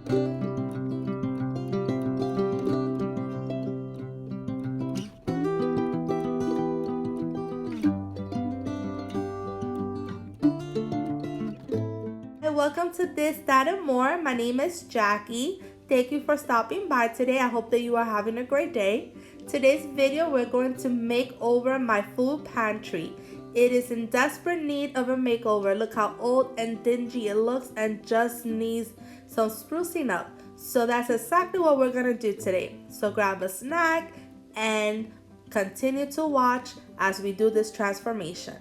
Welcome to This, That, and More. My name is Jackie. Thank you for stopping by today. I hope that you are having a great day. Today's video, we're going to make over my food pantry. It is in desperate need of a makeover. Look how old and dingy it looks and just needs some sprucing up. So that's exactly what we're going to do today. So grab a snack and continue to watch as we do this transformation.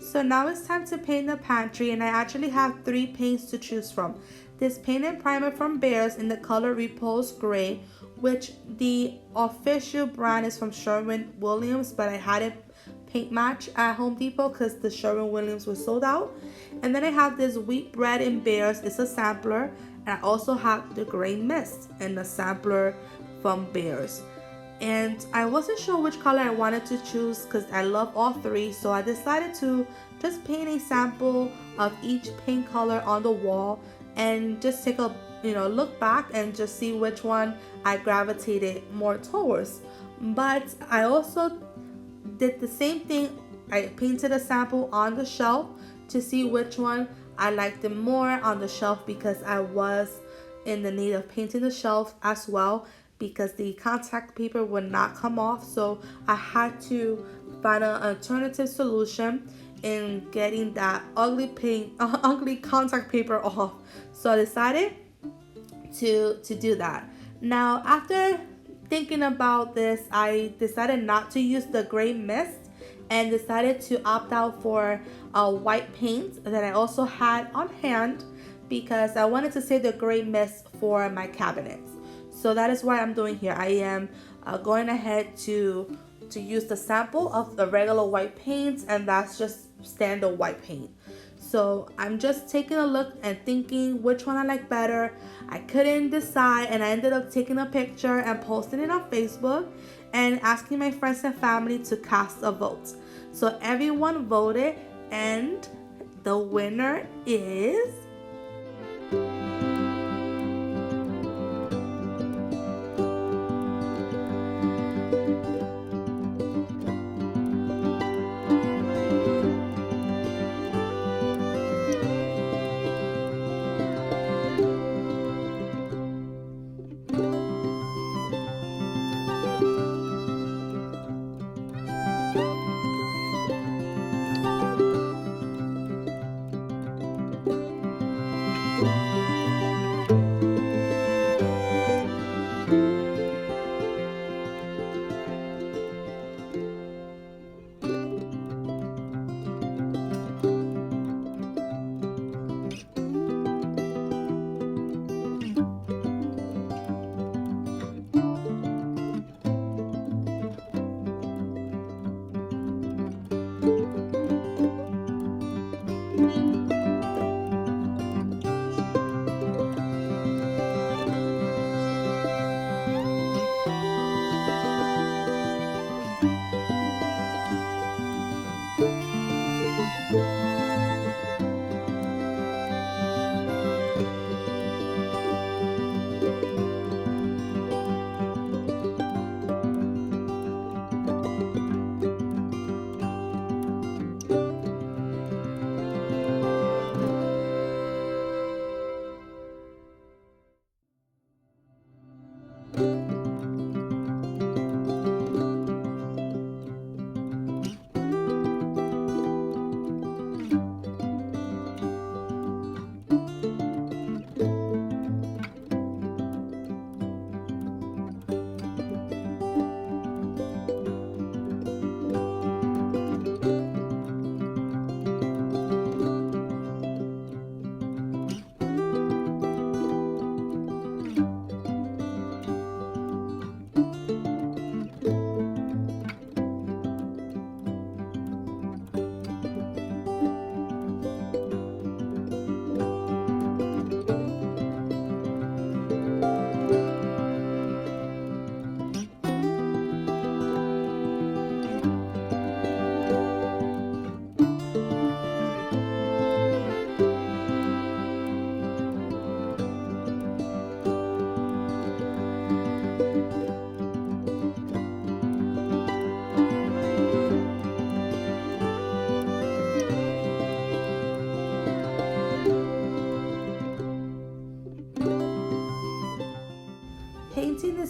So now it's time to paint the pantry, and I actually have 3 paints to choose from. This paint and primer from Behr's in the color Repose Grey, which the official brand is from Sherwin Williams, but I had it paint match at Home Depot because the Sherwin Williams was sold out. And then I have this wheat bread in Behr's. It's a sampler, and I also have the gray mist in the sampler from Behr's. And I wasn't sure which color I wanted to choose because I love all 3, so I decided to just paint a sample of each paint color on the wall and just take a look back and just see which one I gravitated more towards. But I also did the same thing. I painted a sample on the shelf to see which one I liked it more on the shelf, because I was in the need of painting the shelf as well, because the contact paper would not come off. So I had to find an alternative solution in getting that ugly contact paper off. So I decided to do that. Now, after thinking about this, I decided not to use the gray mist and decided to opt out for a white paint that I also had on hand, because I wanted to save the gray mist for my cabinets. So that is what I'm doing here. I am going ahead to use the sample of the regular white paint, and that's just standard white paint. So I'm just taking a look and thinking which one I like better. I couldn't decide, and I ended up taking a picture and posting it on Facebook and asking my friends and family to cast a vote. So everyone voted, and the winner is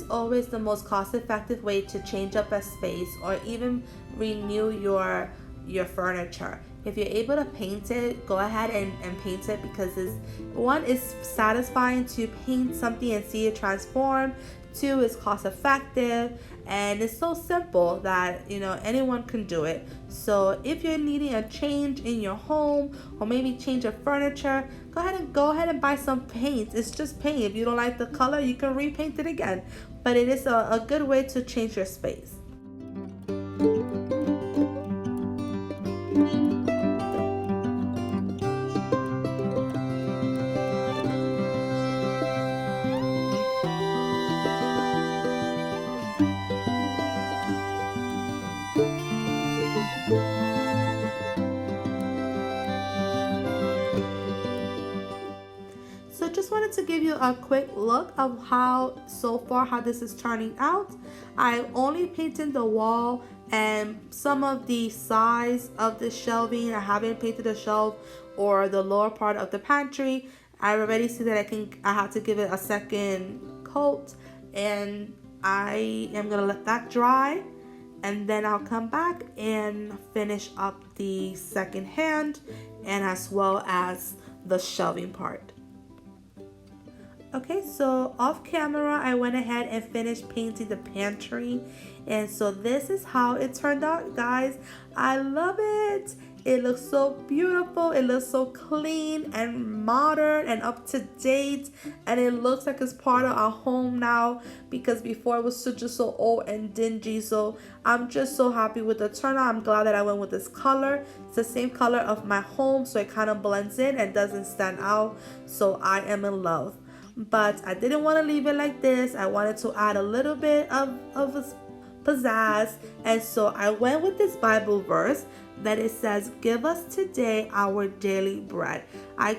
always the most cost-effective way to change up a space or even renew your furniture. If you're able to paint it, go ahead and paint it, because it's satisfying to paint something and see it transform. Two, it's cost effective, and it's so simple that anyone can do it. So if you're needing a change in your home or maybe change of furniture, go ahead and buy some paint. It's just paint. If you don't like the color, you can repaint it again. But it is a good way to change your space. So just wanted to give you a quick look of how this is turning out. I only painted the wall and some of the sides of the shelving. I haven't painted the shelf or the lower part of the pantry. I already see that I have to give it a second coat, and I am gonna let that dry, and then I'll come back and finish up the second hand and as well as the shelving part. Okay, so off camera, I went ahead and finished painting the pantry. And so this is how it turned out, guys. I love it. It looks so beautiful. It looks so clean and modern and up to date. And it looks like it's part of our home now, because before it was just so old and dingy. So I'm just so happy with the turnout. I'm glad that I went with this color. It's the same color of my home, so it kind of blends in and doesn't stand out. So I am in love. But I didn't want to leave it like this. I wanted to add a little bit of a pizzazz, and so I went with this Bible verse that it says, "Give us today our daily bread." I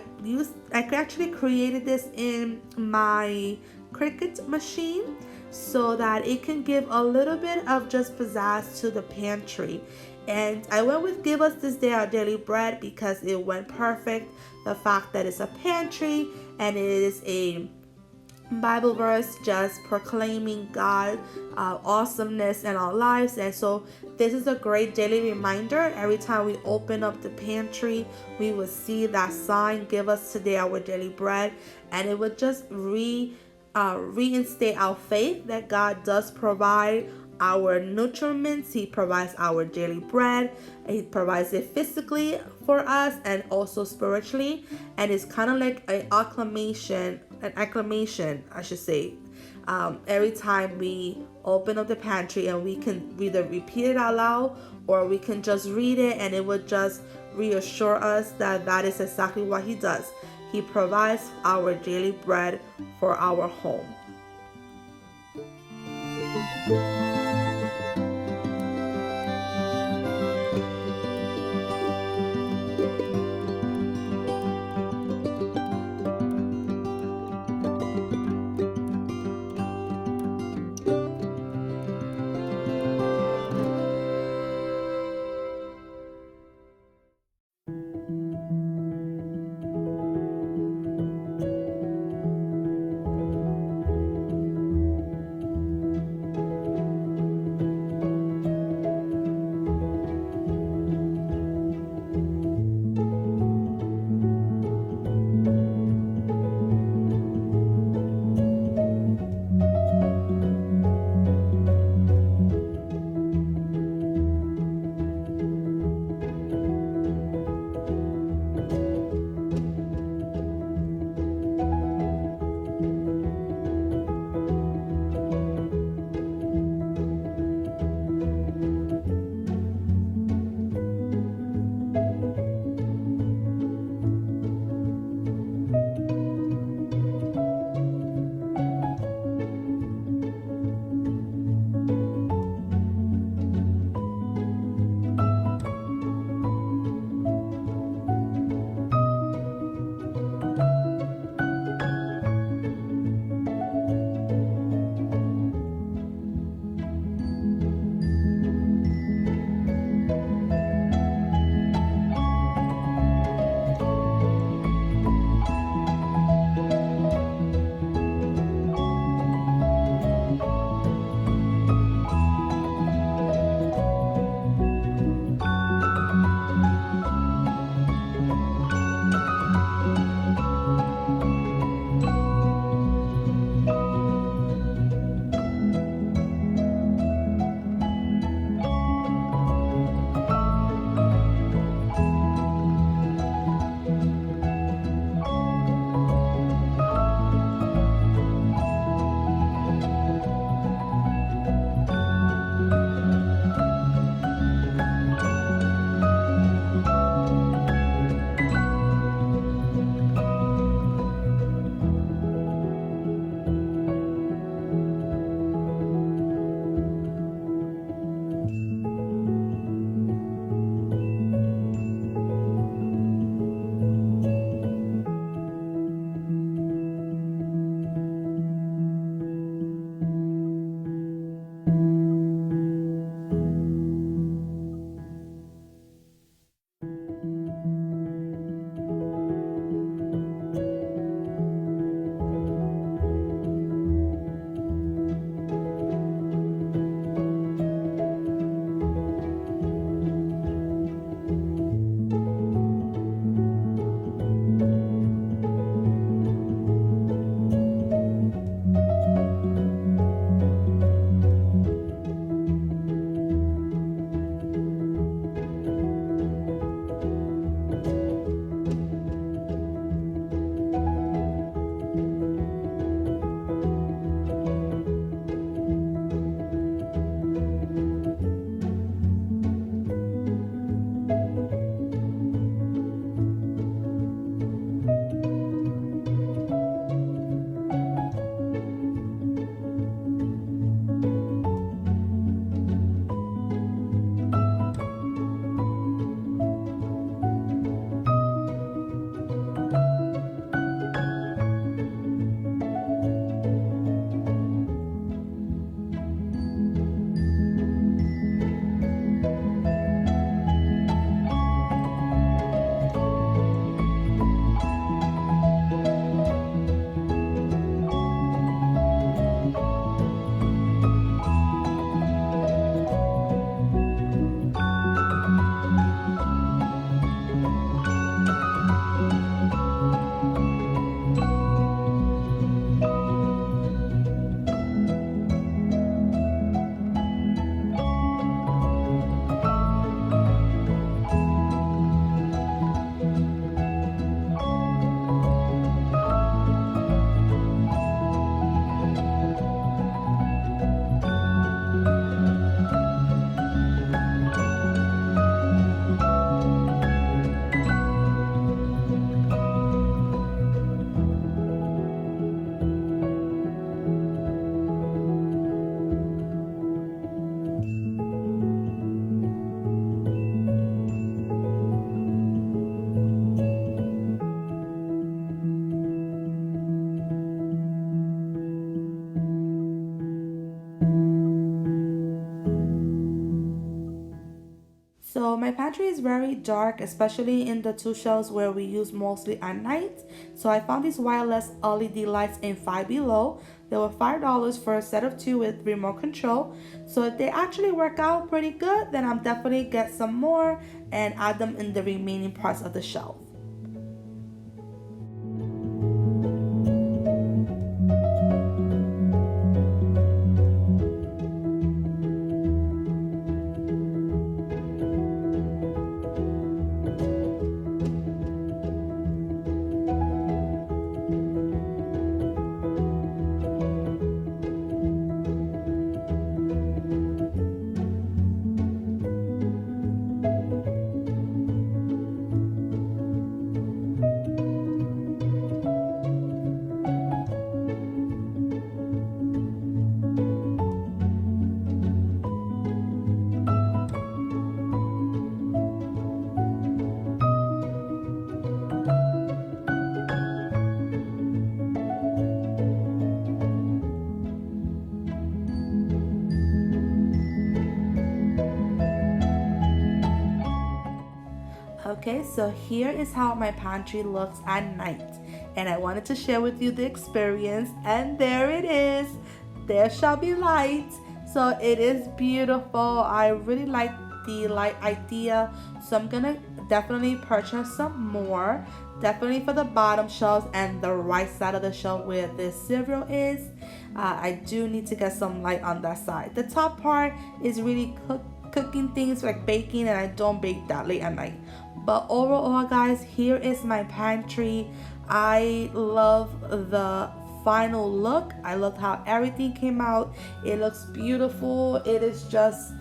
actually created this in my Cricut machine so that it can give a little bit of just pizzazz to the pantry. And I went with "Give us this day our daily bread" because it went perfect. The fact that it's a pantry and it is a Bible verse just proclaiming God awesomeness in our lives. And so this is a great daily reminder. Every time we open up the pantry, we will see that sign, "Give us today our daily bread," and it would just reinstate our faith that God does provide our nutriments. He provides our daily bread. He provides it physically for us and also spiritually. And it's kind of like an acclamation, I should say. Every time we open up the pantry, and we can either repeat it out loud or we can just read it, and it would just reassure us that that is exactly what He does. He provides our daily bread for our home. So my pantry is very dark, especially in the two shelves where we use mostly at night. So I found these wireless LED lights in Five Below. They were $5 for a set of two with remote control. So if they actually work out pretty good, then I'm definitely get some more and add them in the remaining parts of the shelf. Okay, so here is how my pantry looks at night, and I wanted to share with you the experience, and there it is. There shall be light. So it is beautiful. I really like the light idea, so I'm gonna definitely purchase some more, definitely for the bottom shelves and the right side of the shelf where the cereal is. I do need to get some light on that side. The top part is really cooking things like baking, and I don't bake that late at night. But overall, guys, here is my pantry. I love the final look. I love how everything came out. It looks beautiful. It is just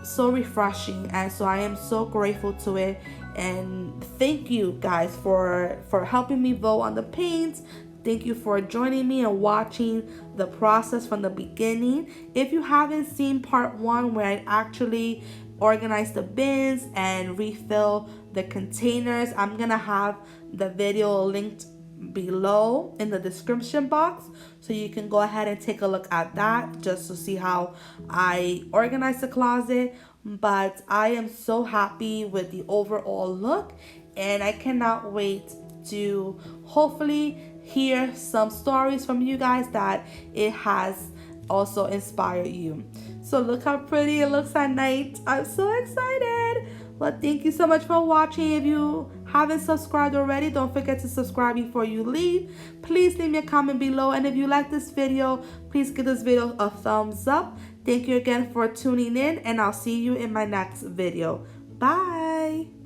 so refreshing, and so I am so grateful to it. And thank you guys for helping me vote on the paints. Thank you for joining me and watching the process from the beginning. If you haven't seen part 1 where I actually organize the bins and refill the containers, I'm gonna have the video linked below in the description box, so you can go ahead and take a look at that just to see how I organize the closet. But I am so happy with the overall look, and I cannot wait to hopefully hear some stories from you guys that it has also inspired you. So look how pretty it looks at night. I'm so excited. Well, thank you so much for watching. If you haven't subscribed already, don't forget to subscribe before you leave. Please leave me a comment below, and if you like this video, please give this video a thumbs up. Thank you again for tuning in, and I'll see you in my next video. Bye.